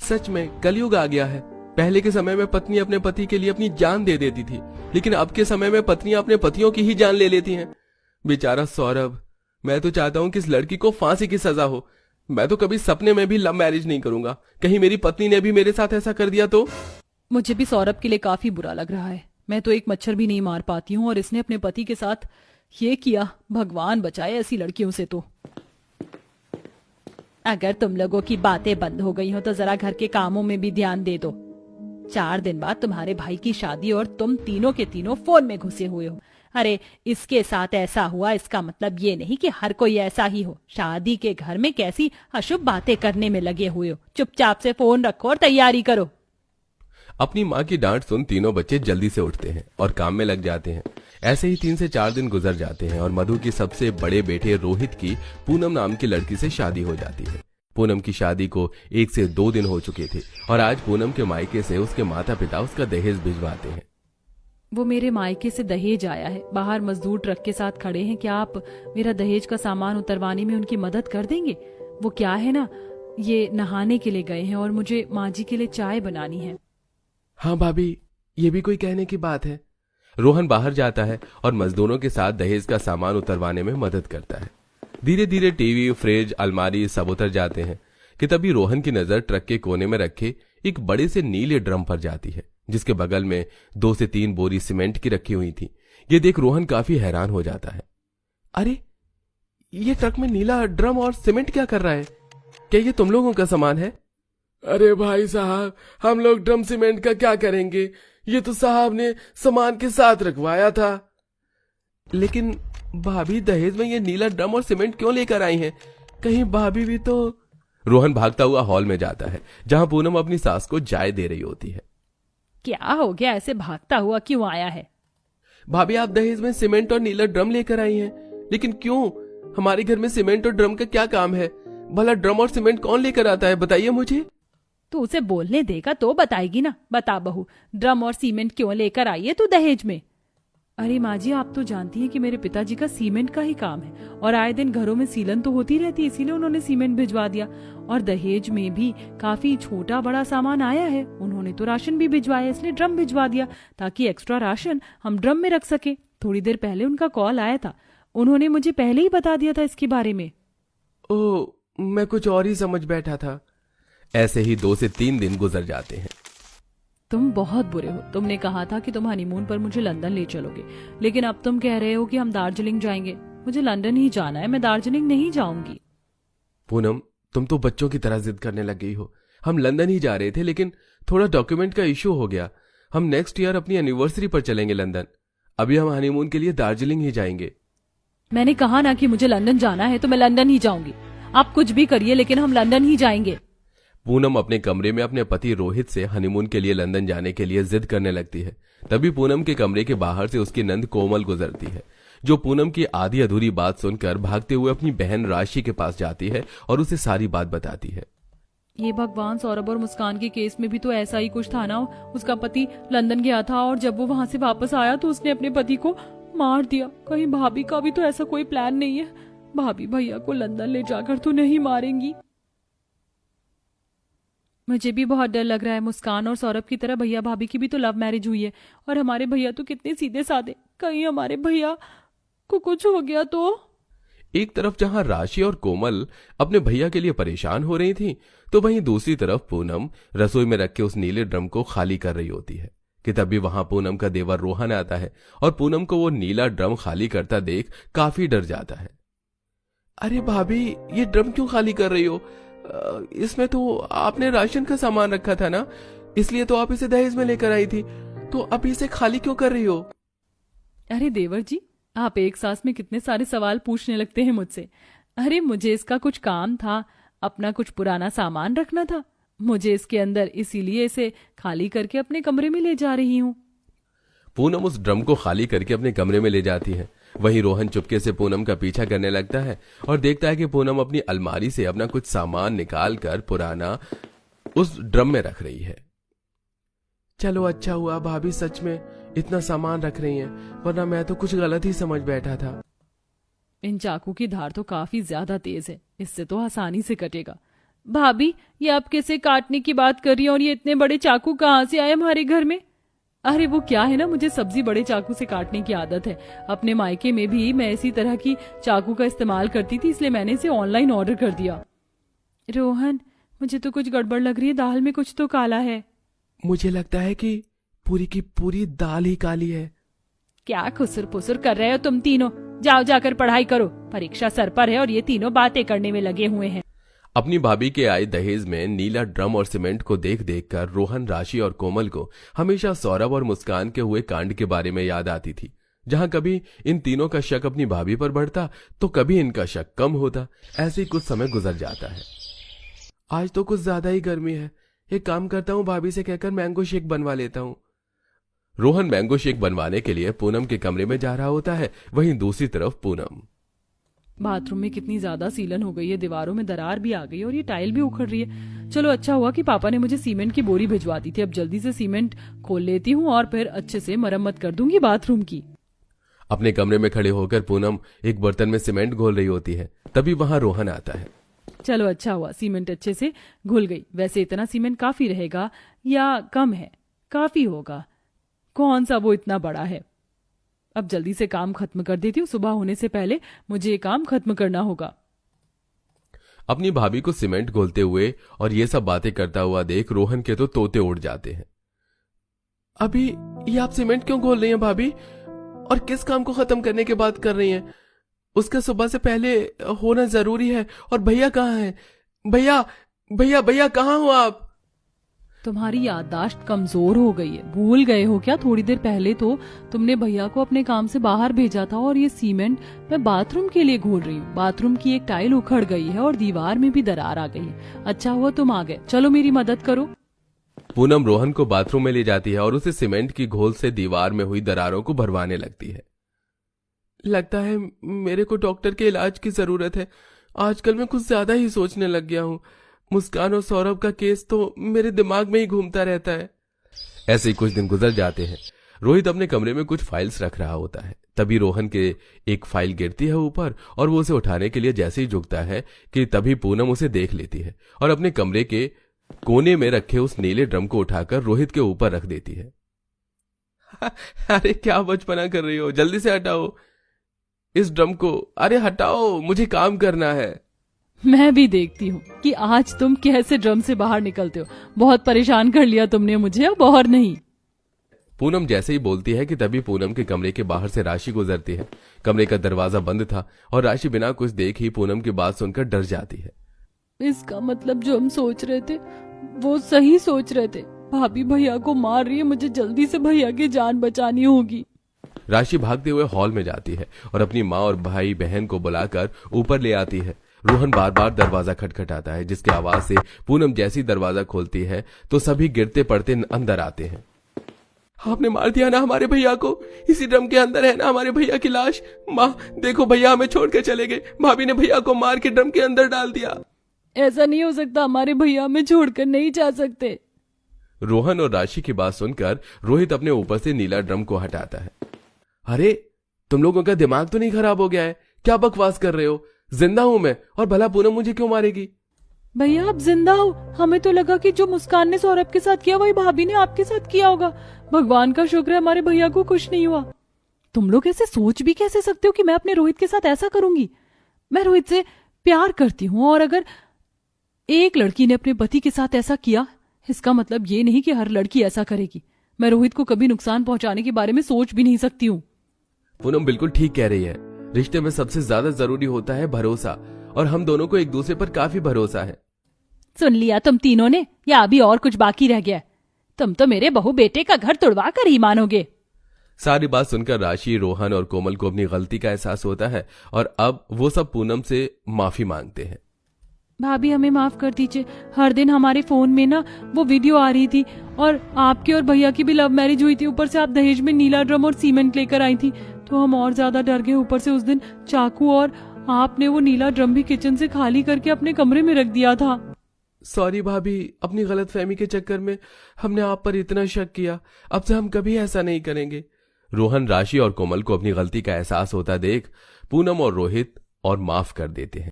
सच में कलयुग आ गया है। पहले के समय में पत्नी अपने पति के लिए अपनी जान दे देती थी, लेकिन अब के समय में पत्नियां अपने पतियों की ही जान ले लेती हैं। बेचारा सौरभ। मैं तो चाहता हूं कि इस लड़की को फांसी की सजा हो। मैं तो कभी सपने में भी लव मैरिज नहीं करूंगा। कहीं मेरी पत्नी ने भी मेरे साथ ऐसा कर दिया तो। मुझे भी सौरभ के लिए काफी बुरा लग रहा है। मैं तो एक मच्छर भी नहीं मार पाती हूँ और इसने अपने पति के साथ ये किया। भगवान बचाए ऐसी लड़कियों से तो। अगर तुम लोगों की बातें बंद हो गई हो तो जरा घर के कामों में भी ध्यान दे दो। 4 दिन बाद तुम्हारे भाई की शादी और तुम तीनों के तीनों फोन में घुसे हुए हो। अरे इसके साथ ऐसा हुआ इसका मतलब ये नहीं कि हर कोई ऐसा ही हो। शादी के घर में कैसी अशुभ बातें करने में लगे हुए हो। चुपचाप से फोन रखो और तैयारी करो। अपनी माँ की डांट सुन तीनों बच्चे जल्दी से उठते हैं और काम में लग जाते हैं। ऐसे ही 3 से 4 दिन गुजर जाते हैं और मधु की सबसे बड़े बेटे रोहित की पूनम नाम की लड़की से शादी हो जाती है। पूनम की शादी को 1 से 2 दिन हो चुके थे और आज पूनम के मायके से उसके माता पिता उसका दहेज भिजवाते हैं। वो मेरे मायके से दहेज आया है। बाहर मजदूर ट्रक के साथ खड़े हैं। क्या आप मेरा दहेज का सामान उतरवाने में उनकी मदद कर देंगे? वो क्या है ना, ये नहाने के लिए गए हैं और मुझे माँ जी के लिए चाय बनानी है। हाँ भाभी, ये भी कोई कहने की बात है। रोहन बाहर जाता है और मजदूरों के साथ दहेज का सामान उतरवाने में मदद करता है। धीरे धीरे टीवी, फ्रिज, अलमारी सब उतर जाते हैं कि तभी रोहन की नजर ट्रक के कोने में रखे एक बड़े से नीले ड्रम पर जाती है, जिसके बगल में 2 से 3 बोरी सीमेंट की रखी हुई थी। ये देख रोहन काफी हैरान हो जाता है। अरे ये ट्रक में नीला ड्रम और सीमेंट क्या कर रहा है? क्या ये तुम लोगों का सामान है? अरे भाई साहब, हम लोग ड्रम सीमेंट का क्या करेंगे? ये तो साहब ने सामान के साथ रखवाया था। लेकिन भाभी, दहेज में ये नीला ड्रम और सीमेंट क्यों लेकर आई हैं? कहीं भाभी भी तो। रोहन भागता हुआ हॉल में जाता है जहां पूनम अपनी सास को चाय दे रही होती है। क्या हो गया, ऐसे भागता हुआ क्यों आया है? भाभी, आप दहेज में सीमेंट और नीला ड्रम लेकर आई हैं, लेकिन क्यों? हमारे घर में सीमेंट और ड्रम का क्या काम है? भला ड्रम और सीमेंट कौन लेकर आता है, बताइए मुझे। तो उसे बोलने देगा तो बताएगी ना। बता बहू, ड्रम और सीमेंट क्यों लेकर आई है तू दहेज में? अरे माँ जी, आप तो जानती हैं कि मेरे पिताजी का सीमेंट का ही काम है और आए दिन घरों में सीलन तो होती रहती है, इसीलिए उन्होंने सीमेंट भिजवा दिया। और दहेज में भी काफी छोटा बड़ा सामान आया है। उन्होंने तो राशन भी भिजवाया, इसलिए ड्रम भिजवा दिया ताकि एक्स्ट्रा राशन हम ड्रम में रख सके। थोड़ी देर पहले उनका कॉल आया था, उन्होंने मुझे पहले ही बता दिया था इसके बारे में। ओह, मैं कुछ और ही समझ बैठा था। ऐसे ही 2 से 3 दिन गुजर जाते हैं। तुम बहुत बुरे हो। तुमने कहा था कि तुम हनीमून पर मुझे लंदन ले चलोगे, लेकिन अब तुम कह रहे हो कि हम दार्जिलिंग जाएंगे। मुझे लंदन ही जाना है, मैं दार्जिलिंग नहीं जाऊंगी। पूनम, तुम तो बच्चों की तरह जिद करने लग गई हो। हम लंदन ही जा रहे थे, लेकिन थोड़ा डॉक्यूमेंट का इश्यू हो गया। हम नेक्स्ट ईयर अपनी एनिवर्सरी पर चलेंगे लंदन। अभी हम हनीमून के लिए दार्जिलिंग ही जाएंगे। मैंने कहा ना कि मुझे लंदन जाना है तो मैं लंदन ही जाऊंगी। आप कुछ भी करिए, लेकिन हम लंदन ही जाएंगे। पूनम अपने कमरे में अपने पति रोहित से हनीमून के लिए लंदन जाने के लिए जिद करने लगती है। तभी पूनम के कमरे के बाहर से उसकी नंद कोमल गुजरती है, जो पूनम की आधी अधूरी बात सुनकर भागते हुए अपनी बहन राशि के पास जाती है और उसे सारी बात बताती है। ये भगवान, सौरभ और मुस्कान के केस में भी तो ऐसा ही कुछ था ना। उसका पति लंदन गया था और जब वो वहां से वापस आया तो उसने अपने पति को मार दिया। कहीं भाभी का भी तो ऐसा कोई प्लान नहीं है? भाभी भैया को लंदन ले जाकर तो नहीं मारेंगी? मुझे भी बहुत डर लग रहा है। मुस्कान और सौरभ की तरह भैया भाभी की भी तो लव मैरिज हुई है और हमारे भैया तो कितने सीधे साधे। कहीं हमारे भैया को कुछ हो गया तो? एक तरफ जहां राशि और कोमल अपने भैया के लिए परेशान हो रही थी, तो वहीं दूसरी तरफ पूनम रसोई में रखे उस नीले ड्रम को खाली कर रही होती है कि तभी वहां पूनम का देवर रोहन आता है और पूनम को वो नीला ड्रम खाली करता देख काफी डर जाता है। अरे भाभी, ये ड्रम क्यों खाली कर रही हो? इसमें तो आपने राशन का सामान रखा था ना, इसलिए तो आप इसे दहेज में लेकर आई थी, तो अब इसे खाली क्यों कर रही हो? अरे देवर जी, आप एक सांस में कितने सारे सवाल पूछने लगते हैं मुझसे। अरे मुझे इसका कुछ काम था, अपना कुछ पुराना सामान रखना था मुझे इसके अंदर, इसीलिए इसे खाली करके अपने कमरे में ले जा रही हूँ। पूनम उस ड्रम को खाली करके अपने कमरे में ले जाती है। वहीं रोहन चुपके से पूनम का पीछा करने लगता है और देखता है कि पूनम अपनी अलमारी से अपना कुछ सामान निकाल कर पुराना उस ड्रम में रख रही है। चलो अच्छा हुआ भाभी सच में इतना सामान रख रही हैं, वरना मैं तो कुछ गलत ही समझ बैठा था। इन चाकू की धार तो काफी ज्यादा तेज है, इससे तो आसानी से कटेगा। भाभी, ये आप कैसे काटने की बात कर रही हैं और ये इतने बड़े चाकू कहाँ से आए हमारे घर में? अरे वो क्या है ना, मुझे सब्जी बड़े चाकू से काटने की आदत है। अपने मायके में भी मैं इसी तरह की चाकू का इस्तेमाल करती थी, इसलिए मैंने इसे ऑनलाइन ऑर्डर कर दिया। रोहन, मुझे तो कुछ गड़बड़ लग रही है, दाल में कुछ तो काला है। मुझे लगता है कि पूरी की पूरी दाल ही काली है। क्या खुसर पुसर कर रहे हो तुम तीनों? जाओ जाकर पढ़ाई करो, परीक्षा सर पर है और ये तीनों बातें करने में लगे हुए हैं। अपनी भाभी के आए दहेज में नीला ड्रम और सीमेंट को देख देख कर रोहन, राशि और कोमल को हमेशा सौरभ और मुस्कान के हुए कांड के बारे में याद आती थी। जहां कभी इन तीनों का शक अपनी भाभी पर बढ़ता तो कभी इनका शक कम होता। ऐसे ही कुछ समय गुजर जाता है। आज तो कुछ ज्यादा ही गर्मी है, एक काम करता हूँ, भाभी से कहकर मैंगो शेक बनवा लेता हूँ। रोहन मैंगो शेक बनवाने के लिए पूनम के कमरे में जा रहा होता है। वहीं दूसरी तरफ पूनम बाथरूम में कितनी ज्यादा सीलन हो गई है, दीवारों में दरार भी आ गई है और ये टाइल भी उखड़ रही है। चलो अच्छा हुआ कि पापा ने मुझे सीमेंट की बोरी भिजवा दी थी। अब जल्दी से सीमेंट खोल लेती हूँ और फिर अच्छे से मरम्मत कर दूंगी बाथरूम की। अपने कमरे में खड़े होकर पूनम एक बर्तन में सीमेंट घोल रही होती है। तभी वहां रोहन आता है। चलो अच्छा हुआ, सीमेंट अच्छे से घुल गई। वैसे इतना सीमेंट काफी रहेगा या कम है? काफी होगा, कौन सा वो इतना बड़ा है। अब जल्दी से काम खत्म कर देती हूँ, सुबह होने से पहले मुझे ये काम खत्म करना होगा। अपनी भाभी को सीमेंट घोलते हुए और ये सब बातें करता हुआ देख रोहन के तो तोते उड़ जाते हैं। अभी ये आप सीमेंट क्यों घोल रही हैं भाभी, और किस काम को खत्म करने के बाद कर रही हैं? उसका सुबह से पहले होना जरूरी है। और भैया कहाँ हैं? भैया भैया भैया कहाँ हो आप? तुम्हारी याददाश्त कमजोर हो गई है, भूल गए हो क्या? थोड़ी देर पहले तो तुमने भैया को अपने काम से बाहर भेजा था और ये सीमेंट मैं बाथरूम के लिए घोल रही हूँ। बाथरूम की एक टाइल उखड़ गई है और दीवार में भी दरार आ गई है। अच्छा हुआ तुम आ गए, चलो मेरी मदद करो। पूनम रोहन को बाथरूम में ले जाती है और उसे सीमेंट की घोल से दीवार में हुई दरारों को भरवाने लगती है। लगता है मेरे को डॉक्टर के इलाज की जरूरत है। आजकल मैं कुछ ज्यादा ही सोचने लग गया हूँ। मुस्कान और सौरभ का केस तो मेरे दिमाग में ही घूमता रहता है। ऐसे ही कुछ दिन गुजर जाते हैं। रोहित अपने कमरे में कुछ फाइल्स रख रहा होता है। तभी रोहन के एक फाइल गिरती है ऊपर और वो उसे उठाने के लिए जैसे ही झुकता है कि तभी पूनम उसे देख लेती है और अपने कमरे के कोने में रखे उस नीले ड्रम को उठाकर रोहित के ऊपर रख देती है। अरे क्या बचपना कर रही हो, जल्दी से हटाओ इस ड्रम को। अरे हटाओ, मुझे काम करना है। मैं भी देखती हूँ कि आज तुम कैसे ड्रम से बाहर निकलते हो। बहुत परेशान कर लिया तुमने मुझे, अब और नहीं। पूनम जैसे ही बोलती है कि तभी पूनम के कमरे के बाहर से राशि गुजरती है। कमरे का दरवाजा बंद था और राशि बिना कुछ देख ही पूनम की बात सुनकर डर जाती है। इसका मतलब जो हम सोच रहे थे वो सही सोच रहे थे। भाभी भैया को मार रही है, मुझे जल्दी से भैया की जान बचानी होगी। राशि भागते हुए हॉल में जाती है और अपनी माँ और भाई बहन को बुलाकर ऊपर ले आती है। रोहन बार बार दरवाजा खटखटाता है, जिसकी आवाज से पूनम जैसी दरवाजा खोलती है तो सभी गिरते पड़ते अंदर आते हैं। आपने मार दिया ना हमारे भैया को, इसी ड्रम के अंदर है ना हमारे भैया की लाश। माँ देखो, भैया हमें छोड़ के चले गए, भाभी ने भैया को मार के ड्रम के अंदर डाल दिया। ऐसा नहीं हो सकता, हमारे भैया हमें छोड़कर नहीं जा सकते। रोहन और राशि की बात सुनकर रोहित अपने ऊपर से नीला ड्रम को हटाता है। अरे तुम लोगों का दिमाग तो नहीं खराब हो गया है? क्या बकवास कर रहे हो? जिंदा हूं मैं, और भला पूनम मुझे क्यों मारेगी? भैया आप जिंदा हो? हमें तो लगा कि जो मुस्कान ने सौरभ के साथ किया वही भाभी ने आपके साथ किया होगा। भगवान का शुक्र है हमारे भैया को कुछ नहीं हुआ। तुम लोग ऐसे सोच भी कैसे सकते हो कि मैं अपने रोहित के साथ ऐसा करूंगी? मैं रोहित से प्यार करती हूँ और अगर एक लड़की ने अपने पति के साथ ऐसा किया, इसका मतलब ये नहीं कि हर लड़की ऐसा करेगी। मैं रोहित को कभी नुकसान पहुंचाने के बारे में सोच भी नहीं सकती हूँ। पूनम बिल्कुल ठीक कह रही है। रिश्ते में सबसे ज्यादा जरूरी होता है भरोसा, और हम दोनों को एक दूसरे पर काफी भरोसा है। सुन लिया तुम तीनों ने, या अभी और कुछ बाकी रह गया? तुम तो मेरे बहू बेटे का घर तुड़वा कर ही मानोगे। सारी बात सुनकर राशि, रोहन और कोमल को अपनी गलती का एहसास होता है और अब वो सब पूनम से माफी मांगते हैं। भाभी हमें माफ कर दीजिए। हर दिन हमारे फोन में ना वो वीडियो आ रही थी और आपके और भैया की भी लव मैरिज हुई थी। ऊपर से आप दहेज में नीला ड्रम और सीमेंट लेकर आई थी तो हम और ज्यादा डर गए। ऊपर से उस दिन चाकू और आपने वो नीला ड्रम भी किचन से खाली करके अपने कमरे में रख दिया था। सॉरी भाभी, अपनी गलतफहमी के चक्कर में हमने आप पर इतना शक किया। अब से हम कभी ऐसा नहीं करेंगे। रोहन, राशि और कोमल को अपनी गलती का एहसास होता देख पूनम और रोहित और माफ कर देते हैं।